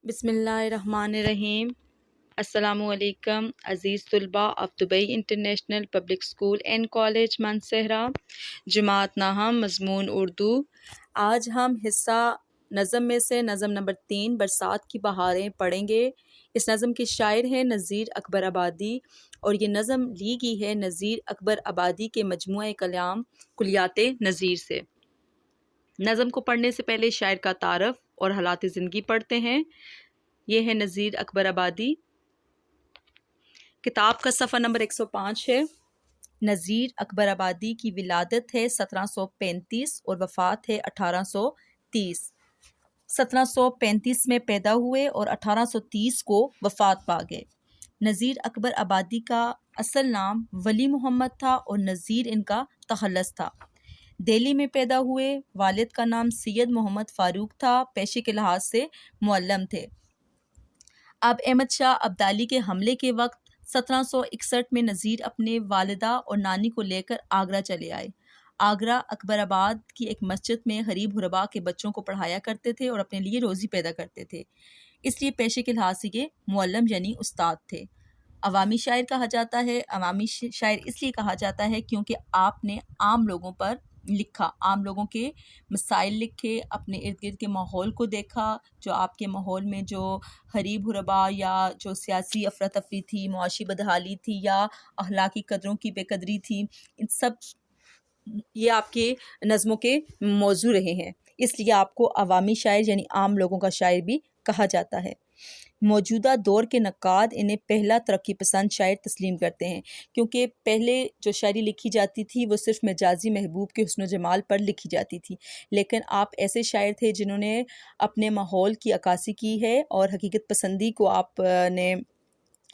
बिस्मिल्लाहिर्रहमानिर्रहीम। अस्सलामुअलैकुम अज़ीज़ तुलबा of Dubai international public school and college Mansehra, जमात नाहम मज़मून उर्दू। आज हम हिस्सा नज़म में से नज़म नंबर 3 बरसात की बहारें पढ़ेंगे। इस नज़म के शायर हैं नज़ीर अकबर आबादी और ये नज़म ली गई है नज़ीर अकबर आबादी के मजमूआ कलाम कुलियाते नज़ीर से। नज़म को पढ़ने से पहले शायर का तारफ़ और हालात ज़िंदगी पढ़ते हैं। ये है नज़ीर अकबर आबादी। किताब का सफ़ा नंबर 105 है। नज़ीर अकबर आबादी की विलादत है 1735 और वफ़ात है 1830। 1735 में पैदा हुए और 1830 को वफ़ात पा गए। नज़ीर अकबर आबादी का असल नाम वली मोहम्मद था और नज़ीर इनका तखल्लुस था। दिल्ली में पैदा हुए। वालिद का नाम सैयद मोहम्मद फ़ारूक था। पेशे के लिहाज से मुअल्लम थे। अब अहमद शाह अब्दाली के हमले के वक्त 1761 में नज़ीर अपने वालिदा और नानी को लेकर आगरा चले आए। आगरा अकबराबाद की एक मस्जिद में गरीब गुरबा के बच्चों को पढ़ाया करते थे और अपने लिए रोज़ी पैदा करते थे। इसलिए पेशे के लिहाज से ये मुअल्लम यानी उस्ताद थे। अवामी शायर कहा जाता है। अवामी शायर इसलिए कहा जाता है क्योंकि आपने आम लोगों पर लिखा, आम लोगों के मसाइल लिखे, अपने इर्द गिर्द के माहौल को देखा, जो आपके माहौल में जो गरीब गुरबा या जो सियासी अफरा तफरी थी, मुआशी बदहाली थी या अखलाकी कदरों की बेकदरी थी, इन सब ये आपके नज़मों के मौजू रहे हैं। इसलिए आपको अवामी शायर यानी आम लोगों का शायर भी कहा जाता है। मौजूदा दौर के नक्काद इन्हें पहला तरक्की पसंद शायर तस्लीम करते हैं क्योंकि पहले जो शायरी लिखी जाती थी वो सिर्फ मजाजी महबूब के हुस्न जमाल पर लिखी जाती थी, लेकिन आप ऐसे शायर थे जिन्होंने अपने माहौल की अक्कासी की है और हकीकत पसंदी को आपने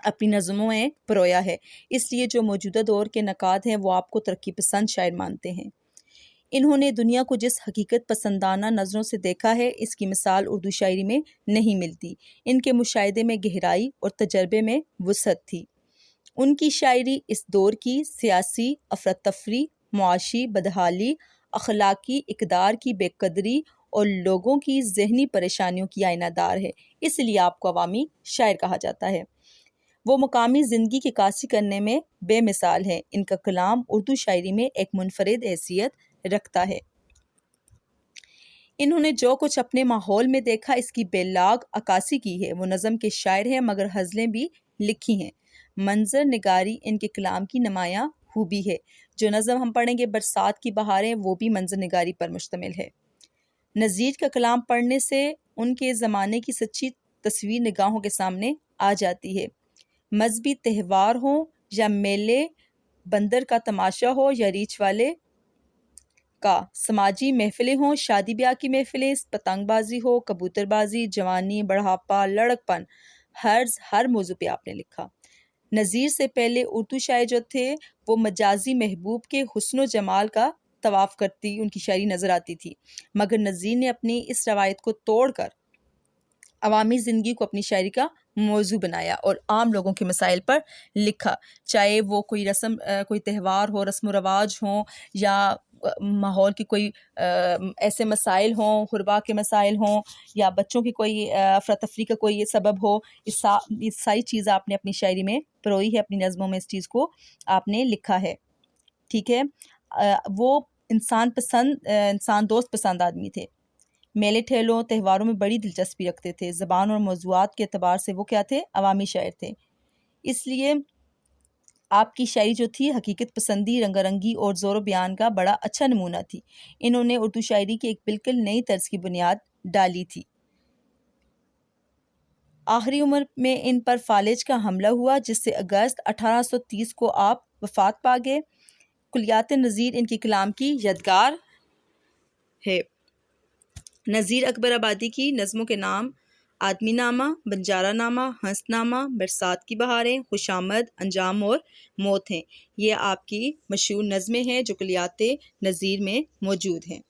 अपनी नज़मों में परोया है। इसलिए जो मौजूदा दौर के नक्काद हैं वो आपको तरक्की पसंद शायर मानते हैं। इन्होंने दुनिया को जिस हकीकत पसंदाना नज़रों से देखा है, इसकी मिसाल उर्दू शायरी में नहीं मिलती। इनके मुशाहिदे में गहराई और तजर्बे में वुसअत थी। उनकी शायरी इस दौर की सियासी अफरा तफरी, मुआशी बदहाली, अखलाकी इकदार की बेकदरी और लोगों की जहनी परेशानियों की आयनादार है। इसलिए आपको अवामी शायर कहा जाता है। वो मुकामी ज़िंदगी की कासी करने में बेमिसाल है। इनका कलाम उर्दू शायरी में एक मुनफरिद हैसियत रखता है। इन्होंने जो कुछ अपने माहौल में देखा इसकी बेलाग अक्कासी की है। वो नज़म के शायर हैं मगर गज़लें भी लिखी हैं। मंजर निगारी इनके कलाम की नुमायाँ खूबी है। जो नज़म हम पढ़ेंगे बरसात की बहारें, वो भी मंजर निगारी पर मुश्तमिल है। नज़ीर का कलाम पढ़ने से उनके ज़माने की सच्ची तस्वीर निगाहों के सामने आ जाती है। मजहबी त्यौहार हो या मेले, बंदर का तमाशा हो या रीछ वाले का, समाजी महफिलें हों, शादी ब्याह की महफिलें, पतंगबाजी हो, कबूतरबाजी, जवानी, बढ़ापा, लड़कपन, हर्ज, हर मौजू पे आपने लिखा। नज़ीर से पहले उर्दू शायर जो थे वो मजाजी महबूब के हुस्न जमाल का तवाफ़ करती उनकी शायरी नज़र आती थी, मगर नज़ीर ने अपनी इस रवायत को तोड़कर अवामी ज़िंदगी को अपनी शायरी का मौजू बनाया और आम लोगों के मसाइल पर लिखा। चाहे वो कोई रस्म कोई त्यौहार हो, रस्म व रवाज हों या माहौल की कोई ऐसे मसाइल हों, गुरबा के मसाइल हों या बच्चों की कोई अफरा तफरी का कोई सबब हो, ये सारी चीज़ आपने अपनी शायरी में परोई है, अपनी नज़मों में इस चीज़ को आपने लिखा है। ठीक है। वो इंसान दोस्त पसंद आदमी थे। मेले ठेलों त्योहारों में बड़ी दिलचस्पी रखते थे। ज़बान और मौज़ूआत के अतबार से वो क्या थे, अवामी शायर थे। इसलिए आपकी शायरी जो थी हकीकत पसंदी, रंगारंगी और ज़ोर बयान का बड़ा अच्छा नमूना थी। इन्होंने उर्दू शायरी की एक बिल्कुल नई तर्ज की बुनियाद डाली थी। आखिरी उम्र में इन पर फालिज का हमला हुआ जिससे अगस्त 1830 को आप वफ़ात पा गए। कुलियात नज़ीर इनकी कलाम की यादगार है। नज़ीर अकबर आबादी की नज़मों के नाम आदमी नामा, बंजारा नामा, हंस नामा, बरसात की बहारें, खुशामद, अंजाम और मौत हैं। ये आपकी मशहूर नज़में हैं जो कुलियात नज़ीर में मौजूद हैं।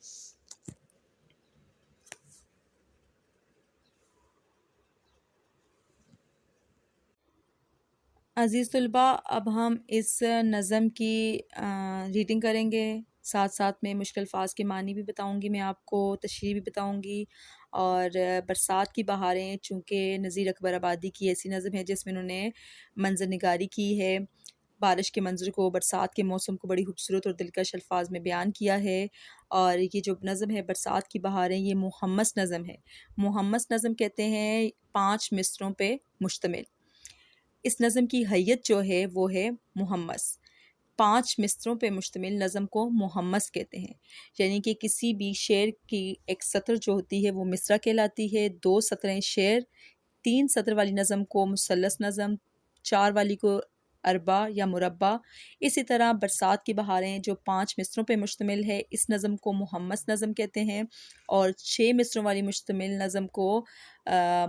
अज़ीज़ तुलबा, अब हम इस नज़म की रीडिंग करेंगे, साथ साथ में मुश्किल अल्फाज के मानी भी बताऊंगी, मैं आपको तशरीह भी बताऊंगी और बरसात की बहारें चूँकि नज़ीर अकबर आबादी की ऐसी नज़म है जिसमें उन्होंने मंज़र निगारी की है, बारिश के मंज़र को, बरसात के मौसम को बड़ी खूबसूरत और दिलकश अल्फाज में बयान किया है। और ये जो नज़म है बरसात की बहारें, ये मुहम्मस नज़म है। मुहम्मस नज़म कहते हैं 5 मिसरों पे मुश्तमिल। इस नज़म की हैयत जो है वो है मुहम्मस। 5 मिसरों पे मुश्तमिल नज़म को मुहम्मस कहते हैं। यानी कि किसी भी शेर की एक सतर जो होती है वो मिसरा कहलाती है, 2 सतरें शेर, 3 सतर वाली नज़म को मुसल्लस नज़म, 4 वाली को अरबा या मुरब्बा। इसी तरह बरसात की बहारें जो 5 मिसरों पे मुश्तमिल है, इस नज़म को मुहम्मस नज़म कहते हैं। और 6 मिसरों वाली मुश्तमिल नज़म को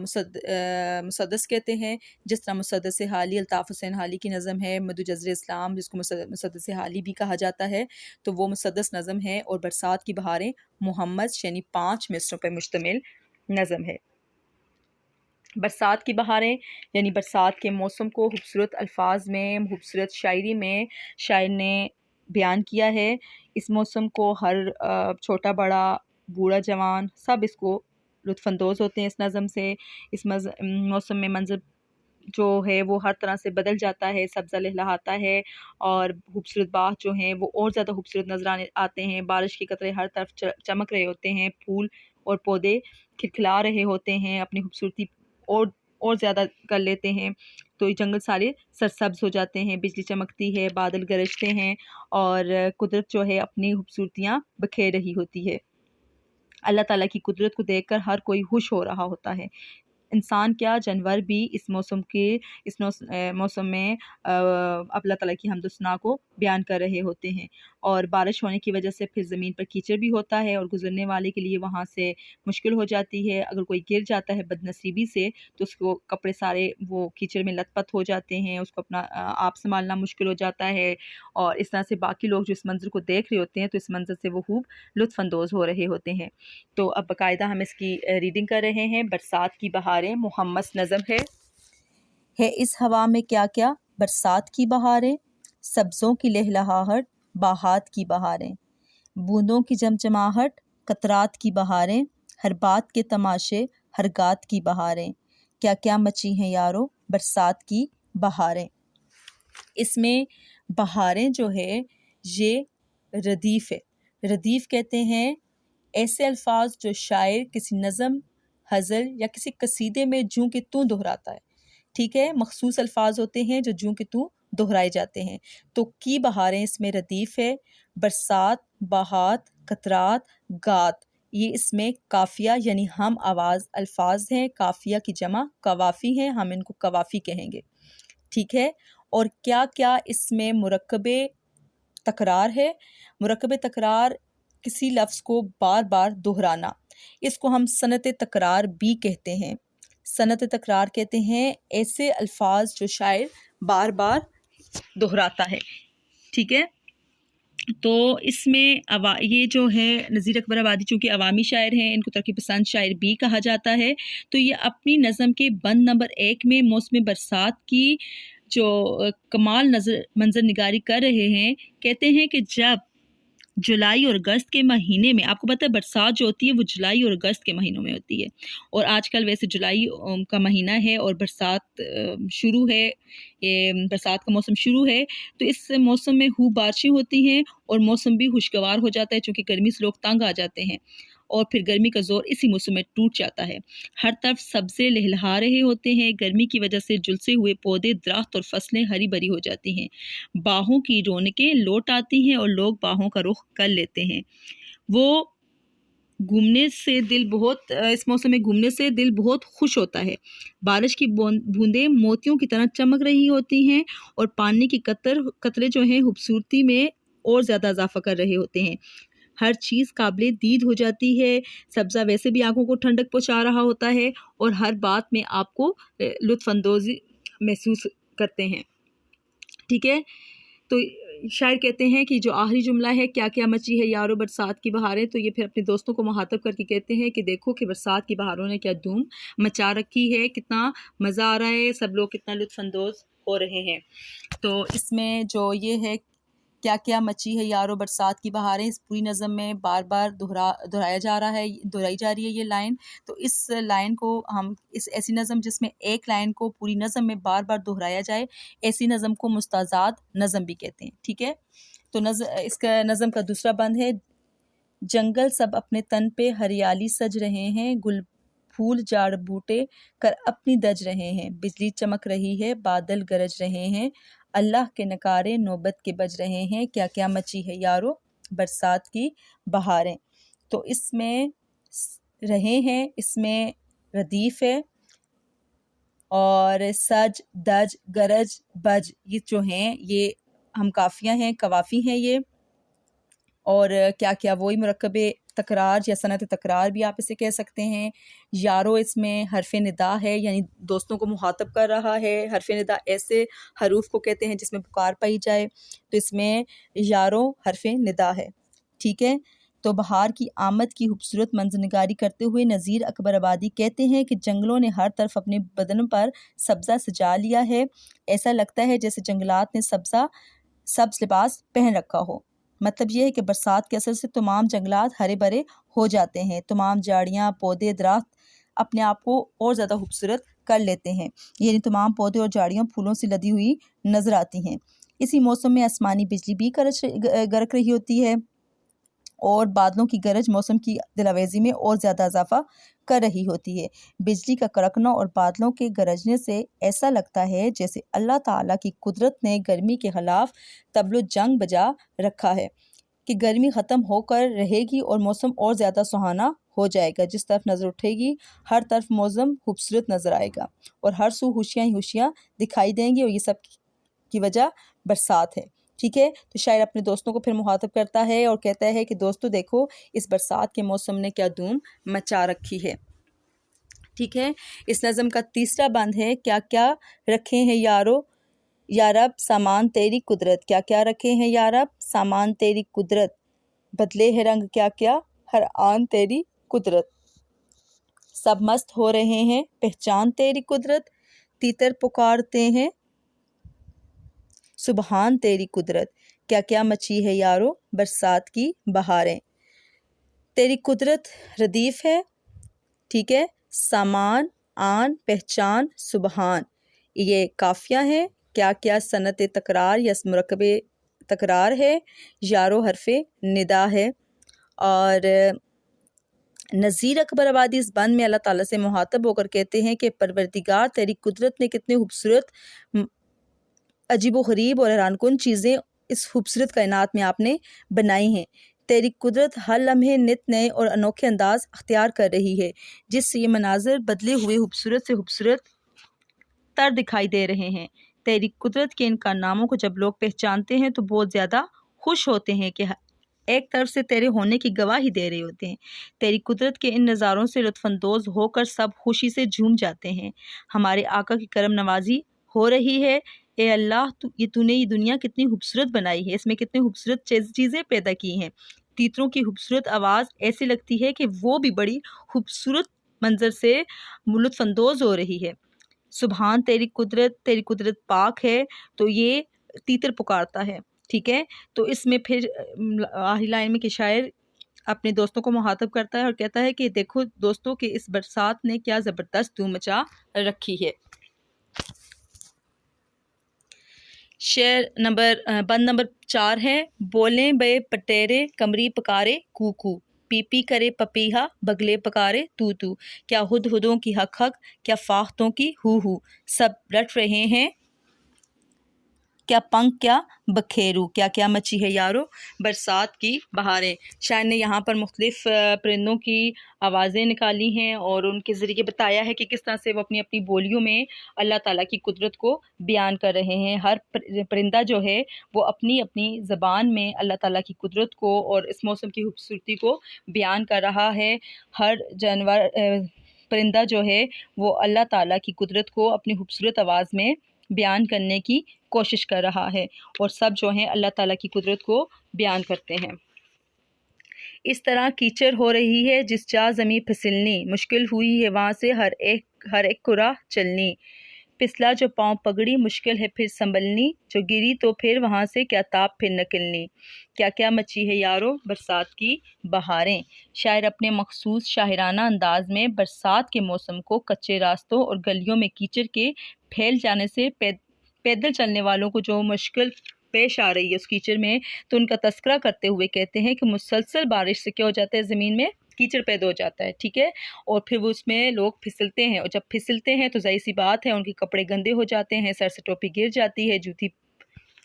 मुसद्दस कहते हैं। जिस तरह मुसद्दस हाली अल्ताफ़ हुसैन हाली की नज़म है मदु जज़्र इस्लाम, जिसको मुसद्दस हाली भी कहा जाता है, तो वो मुसद्दस नज़म है। और बरसात की बहारें मुहम्मस यानी 5 मिसरों पर मुश्तमिल नज़म है। बरसात की बहारें यानी बरसात के मौसम को खूबसूरत अल्फाज में, खूबसूरत शायरी में शायर ने बयान किया है। इस मौसम को हर छोटा बड़ा, बूढ़ा जवान सब इसको लुत्फ़अंदोज़ होते हैं इस नज़म से। इस मौसम में मंज़र जो है वो हर तरह से बदल जाता है, सब्ज़ा लहलहाता है और खूबसूरत बाग जो हैं वो और ज़्यादा खूबसूरत नज़र आते हैं। बारिश के कतरे हर तरफ चमक रहे होते हैं, फूल और पौधे खिलखिला रहे होते हैं, अपनी खूबसूरती और ज़्यादा कर लेते हैं। तो ये जंगल सारे सरसब्ज़ हो जाते हैं, बिजली चमकती है, बादल गरजते हैं और कुदरत जो है अपनी खूबसूरतियाँ बिखेर रही होती है। अल्लाह ताला की कुदरत को देखकर हर कोई खुश हो रहा होता है। इंसान क्या, जानवर भी इस मौसम में अल्लाह ताला की हम्द सना को बयान कर रहे होते हैं। और बारिश होने की वजह से फिर ज़मीन पर कीचड़ भी होता है और गुज़रने वाले के लिए वहाँ से मुश्किल हो जाती है। अगर कोई गिर जाता है बदनसीबी से तो उसको कपड़े सारे वो कीचड़ में लथपथ हो जाते हैं, उसको अपना आप संभालना मुश्किल हो जाता है। और इस तरह से बाकी लोग जो इस मंज़र को देख रहे होते हैं तो इस मंज़र से वो खूब लुत्फ़अंदोज़ हो रहे होते हैं। तो अब बाकायदा हम इसकी रीडिंग कर रहे हैं। बरसात की बहारें मुहम्मस नज़म है इस हवा में क्या क्या बरसात की बहारें, सब्ज़ों की लहलहाहट, बाहात की बहारें, बूंदों की जमजमाहट, कतरात की बहारें, हर बात के तमाशे, हर गात की बहारें, क्या क्या मची हैं यारो बरसात की बहारें। इसमें बहारें जो है ये रदीफ़ है। रदीफ़ कहते हैं ऐसे अल्फाज जो शायर किसी नज़म, हज़ल या किसी कसीदे में जूं के तू दोहराता है। ठीक है, मखसूस अल्फाज होते हैं जो जूं के तू दोहराए जाते हैं। तो की बहारें इसमें रदीफ़ है। बरसात, बहात, कतरात, गात, ये इसमें काफिया यानी हम आवाज़ अल्फाज हैं। काफिया की जमा कवाफ़ी हैं, हम इनको कवाफ़ी कहेंगे। ठीक है। और क्या क्या इसमें मुरक्कबे तकरार है। मुरक्कबे तकरार किसी लफ्ज़ को बार बार दोहराना, इसको हम सनत तकरार भी कहते हैं। सनत तकरार कहते हैं ऐसे अल्फाज जो शायर बार बार दोहराता है। ठीक है। तो इसमें ये जो है नज़ीर अकबर आबादी चूँकि अवामी शायर हैं, इनको तरक्की पसंद शायर भी कहा जाता है। तो ये अपनी नज़म के बंद नंबर 1 में मौसम बरसात की जो कमाल मंजर निगारी कर रहे हैं। कहते हैं कि जब जुलाई और अगस्त के महीने में, आपको पता है बरसात जो होती है वो जुलाई और अगस्त के महीनों में होती है, और आजकल वैसे जुलाई का महीना है और बरसात शुरू है, ये बरसात का मौसम शुरू है। तो इस मौसम में खूब बारिशें होती हैं और मौसम भी खुशगवार हो जाता है, चूँकि गर्मी से लोग तंग आ जाते हैं और फिर गर्मी का जोर इसी मौसम में टूट जाता है। हर तरफ सब्ज़े लहलहा रहे होते हैं। गर्मी की वजह से झुलसे हुए पौधे, दरख्त और फसलें हरी भरी हो जाती हैं। बाहों की रौनकें लौट आती हैं और लोग बाहों का रुख कर लेते हैं। वो घूमने से दिल बहुत इस मौसम में घूमने से दिल बहुत खुश होता है। बारिश की बूंदें मोतियों की तरह चमक रही होती हैं और पानी की कतरे जो हैं खूबसूरती में और ज़्यादा इजाफा कर रहे होते हैं। हर चीज़ काबिल दीद हो जाती है। सब्ज़ा वैसे भी आंखों को ठंडक पहुँचा रहा होता है और हर बात में आपको लुत्फ़अंदोज़ी महसूस करते हैं। ठीक है। तो शायर कहते हैं कि जो आखिरी जुमला है, क्या क्या मची है यारो बरसात की बहारें, तो ये फिर अपने दोस्तों को मुखातब करके कहते हैं कि देखो कि बरसात की बहारों ने क्या धूम मचा रखी है, कितना मज़ा आ रहा है, सब लोग कितना लुत्फ़अंदोज़ हो रहे हैं। तो इसमें जो ये है क्या क्या मची है यारो बरसात की बहारें। इस पूरी नज़म में बार बार दोहराई जा रही है ये लाइन। तो इस लाइन को हम ऐसी नज़म जिसमें एक लाइन को पूरी नज़म में बार बार दोहराया जाए, ऐसी नज़म को मुस्ताज़ाद नज़म भी कहते हैं। ठीक है, तो इसका नज़म का दूसरा बंद है। जंगल सब अपने तन पे हरियाली सज रहे हैं, गुल फूल जाड़ बूटे कर अपनी दज रहे हैं, बिजली चमक रही है, बादल गरज रहे हैं, अल्लाह के नकारे नौबत के बज रहे हैं, क्या क्या मची है यारो बरसात की बहारें। तो इसमें रहे हैं, इसमें रदीफ है, और सज दज गरज बज ये जो हैं ये हम काफियाँ हैं, कवाफी हैं ये। और क्या क्या वही मुरक्कबे तकरार या सनत तकरार भी आप इसे कह सकते हैं। यारो इसमें हरफ निदा है, यानी दोस्तों को मुखातब कर रहा है। हरफ निदा ऐसे हरूफ को कहते हैं जिसमें पुकार पाई जाए, तो इसमें यारो हरफ निदा है। ठीक है, तो बहार की आमद की खूबसूरत मंजरनिगारी करते हुए नज़ीर अकबर आबादी कहते हैं कि जंगलों ने हर तरफ अपने बदन पर सब्ज़ा सजा लिया है, ऐसा लगता है जैसे जंगलात ने सब्ज़ लिबास पहन रखा हो। मतलब ये है कि बरसात के असर से तमाम जंगलात हरे भरे हो जाते हैं, तमाम झाड़ियाँ पौधे दरख्त अपने आप को और ज़्यादा खूबसूरत कर लेते हैं, यानी तमाम पौधे और झाड़ियाँ फूलों से लदी हुई नज़र आती हैं। इसी मौसम में आसमानी बिजली भी गरक रही होती है, और बादलों की गरज मौसम की दिलावेजी में और ज़्यादा इजाफा कर रही होती है। बिजली का कड़कना और बादलों के गरजने से ऐसा लगता है जैसे अल्लाह ताला की कुदरत ने गर्मी के खिलाफ तबलो जंग बजा रखा है कि गर्मी ख़त्म होकर रहेगी और मौसम और ज़्यादा सुहाना हो जाएगा। जिस तरफ नज़र उठेगी हर तरफ मौसम खूबसूरत नज़र आएगा और हर सू खुशियाँ ही खुशियाँ दिखाई देंगी, और ये सब की वजह बरसात है। ठीक है, तो शायर अपने दोस्तों को फिर मुखातब करता है और कहता है कि दोस्तों देखो इस बरसात के मौसम ने क्या धूम मचा रखी है। ठीक है, इस नज़म का तीसरा बंद है। क्या क्या रखे हैं यारो यारब सामान तेरी कुदरत। क्या क्या रखे हैं यारब सामान तेरी कुदरत, बदले है रंग क्या क्या हर आन तेरी कुदरत, सब मस्त हो रहे हैं पहचान तेरी कुदरत, तीतर पुकारते हैं सुबहान तेरी कुदरत। क्या क्या मची है यारो बरसात की बहारें। तेरी कुदरत रदीफ है, ठीक है, सामान आन पहचान सुबहान ये काफिया हैं। क्या क्या सनत तकरार या मुरकबे तकरार है, यारो हरफे निदा है। और नज़ीर अकबर आबादी इस बंद में अल्लाह ताला से मुहातब होकर कहते हैं कि परवरदिगार तेरी कुदरत ने कितने खूबसूरत अजीबो गरीब और हैरानकुन चीज़ें इस खूबसूरत कायनात में आपने बनाई हैं। तेरी कुदरत हर लम्हे नित नए और अनोखे अंदाज अख्तियार कर रही है, जिससे ये मनाजिर बदले हुए खूबसूरत से खूबसूरत तर दिखाई दे रहे हैं। तेरी कुदरत के इन कारनामों को जब लोग पहचानते हैं तो बहुत ज़्यादा खुश होते हैं कि एक तरफ से तेरे होने की गवाही दे रहे होते हैं। तेरी कुदरत के इन नज़ारों से लुत्फ़अंदोज़ होकर सब खुशी से झूम जाते हैं। हमारे आका की करम नवाजी हो रही है। ए अल्लाह तूने ये दुनिया कितनी खूबसूरत बनाई है, इसमें कितनी खूबसूरत चीज़ें पैदा की हैं। तीतरों की खूबसूरत आवाज़ ऐसी लगती है कि वो भी बड़ी खूबसूरत मंजर से लुत्फ़अंदोज़ हो रही है। सुबहान तेरी कुदरत पाक है, तो ये तीतर पुकारता है। ठीक है, तो इसमें फिर आखिरी लाइन में कि शायर अपने दोस्तों को मुखातब करता है और कहता है कि देखो दोस्तों कि इस बरसात ने क्या ज़बरदस्त धूम मचा रखी है। बंद नंबर 4 है। बोलें बे पटेरे कमरी पकारे कूकू, पीपी करे पपीहा बगले पकारे तू तू, क्या हुदहुदों की हक हक क्या फाख्तों की हु, सब रट रहे हैं क्या पंख क्या बखेरू। क्या क्या मची है यारो बरसात की बहारें। शायर ने यहाँ पर मुख्तलिफ परिंदों की आवाज़ें निकाली हैं और उनके ज़रिए बताया है कि किस तरह से वो अपनी अपनी बोलियों में अल्लाह ताला की कुदरत को बयान कर रहे हैं। हर परिंदा जो है वो अपनी अपनी ज़बान में अल्लाह ताला की कुदरत को और इस मौसम की खूबसूरती को बयान कर रहा है। हर जानवर परिंदा जो है वो अल्लाह ताला की कुदरत को अपनी खूबसूरत आवाज़ में बयान करने की कोशिश कर रहा है, और सब जो हैं अल्लाह ताला की कुदरत को बयान करते हैं। इस तरह कीचड़ हो रही है जिस जा ज़मीं फिसलनी, मुश्किल हुई है वहाँ से हर एक को राह चलनी, फिसला जो पाँव पगड़ी, मुश्किल है फिर संभलनी, जो गिरी तो फिर वहाँ से क्या ताप फिर निकलनी। क्या क्या मची है यारो बरसात की बहारें। शायर अपने मखसूस शायराना अंदाज में बरसात के मौसम को कच्चे रास्तों और गलियों में कीचड़ के फैल जाने से पैदल चलने वालों को जो मुश्किल पेश आ रही है उस कीचड़ में, तो उनका तस्करा करते हुए कहते हैं कि मुसलसल बारिश से क्या हो जाता है, ज़मीन में कीचड़ पैदा हो जाता है, ठीक है। और फिर वो उसमें लोग फिसलते हैं, और जब फिसलते हैं तो ज़ाहिर सी बात है उनके कपड़े गंदे हो जाते हैं, सर से टोपी गिर जाती है, जूती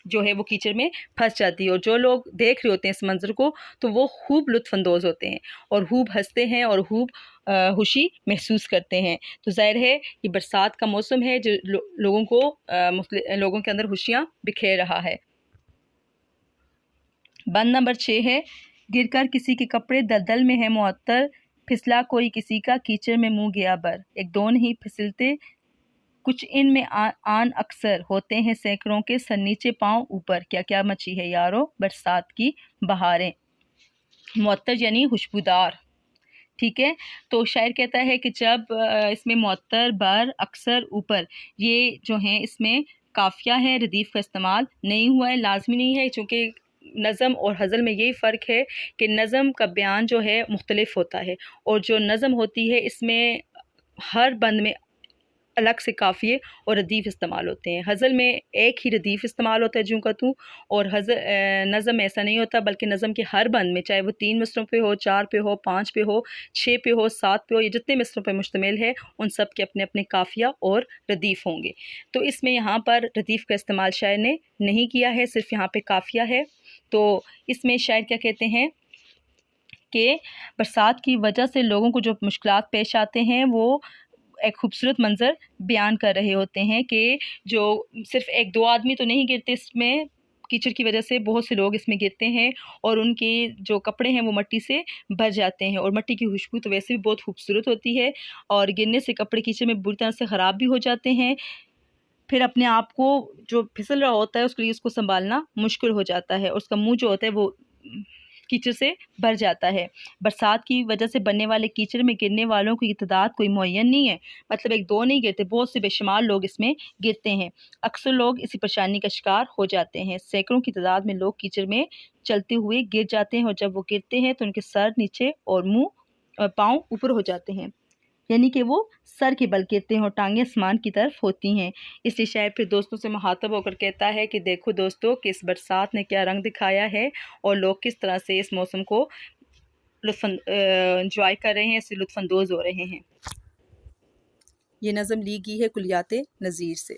जो है वो कीचड़ में फंस जाती है। और जो लोग देख रहे होते हैं इस मंजर को, तो वो खूब लुत्फ़अंदोज़ होते हैं और खूब हंसते हैं और खूब खुशी महसूस करते हैं। तो ज़ाहिर है ये बरसात का मौसम है जो लोगों के अंदर खुशियाँ बिखेर रहा है। बंद नंबर 6 है, गिरकर किसी के कपड़े दलदल में है मुअत्तर, फिसला कोई किसी का कीचड़ में मुंह गया बर। एक दो नहीं फिसलते कुछ इनमें आन अक्सर, होते हैं सैकड़ों के सर नीचे पाँव ऊपर। क्या क्या मची है यारो बरसात की बहारें। मुअत्तर यानी खुशबूदार, ठीक है। तो शायर कहता है कि जब इसमें मुअत्तर, बर, अक्सर, ऊपर ये जो हैं इसमें काफिया है, रदीफ़ का इस्तेमाल नहीं हुआ है, लाजमी नहीं है, चूँकि नज़म और हज़ल में यही फ़र्क है कि नज़म का बयान जो है मुख्तलिफ होता है, और जो नज़म होती है इसमें हर बंद में अलग से काफ़िए और रदीफ़ इस्तेमाल होते हैं। हज़ल में एक ही रदीफ़ इस्तेमाल होता है जूँ का तू, और नज़म में ऐसा नहीं होता, बल्कि नज़म के हर बंद में, चाहे वो 3 मिसरों पे हो, 4 पे हो, 5 पे हो, 6 पे हो, 7 पे हो, ये जितने मिसरों पे मुश्तमिल है उन सब के अपने अपने काफ़िया और रदीफ़ होंगे। तो इसमें यहाँ पर रदीफ़ का इस्तेमाल शायर ने नहीं किया है, सिर्फ यहाँ पे काफ़िया है। तो इसमें शायर क्या कहते हैं कि बरसात की वजह से लोगों को जो मुश्किलात पेश आते हैं वो एक खूबसूरत मंज़र बयान कर रहे होते हैं कि जो सिर्फ एक दो आदमी तो नहीं गिरते इसमें, कीचड़ की वजह से बहुत से लोग इसमें गिरते हैं और उनके जो कपड़े हैं वो मिट्टी से भर जाते हैं, और मिट्टी की खुशबू तो वैसे भी बहुत खूबसूरत होती है, और गिरने से कपड़े कीचड़ में बुरी तरह से ख़राब भी हो जाते हैं। फिर अपने आप को जो फिसल रहा होता है उसके लिए उसको संभालना मुश्किल हो जाता है, और उसका मुंह जो होता है वो कीचड़ से भर जाता है। बरसात की वजह से बनने वाले कीचड़ में गिरने वालों की तादाद कोई मुअय्यन नहीं है, मतलब एक दो नहीं गिरते, बहुत से बेशुमार लोग इसमें गिरते हैं। अक्सर लोग इसी परेशानी का शिकार हो जाते हैं। सैकड़ों की तादाद में लोग कीचड़ में चलते हुए गिर जाते हैं, और जब वो गिरते हैं तो उनके सर नीचे और मुंह पाँव ऊपर हो जाते हैं, यानी कि वो सर के बल गिरते हैं और टांगें आसमान की तरफ होती हैं। इसलिए शायर फिर दोस्तों से मुखातब होकर कहता है कि देखो दोस्तों कि इस बरसात ने क्या रंग दिखाया है, और लोग किस तरह से इस मौसम को एंजॉय कर रहे हैं, इससे लुत्फ़अंदोज़ हो रहे हैं। ये नज़म ली गई है कुलियात नज़ीर से।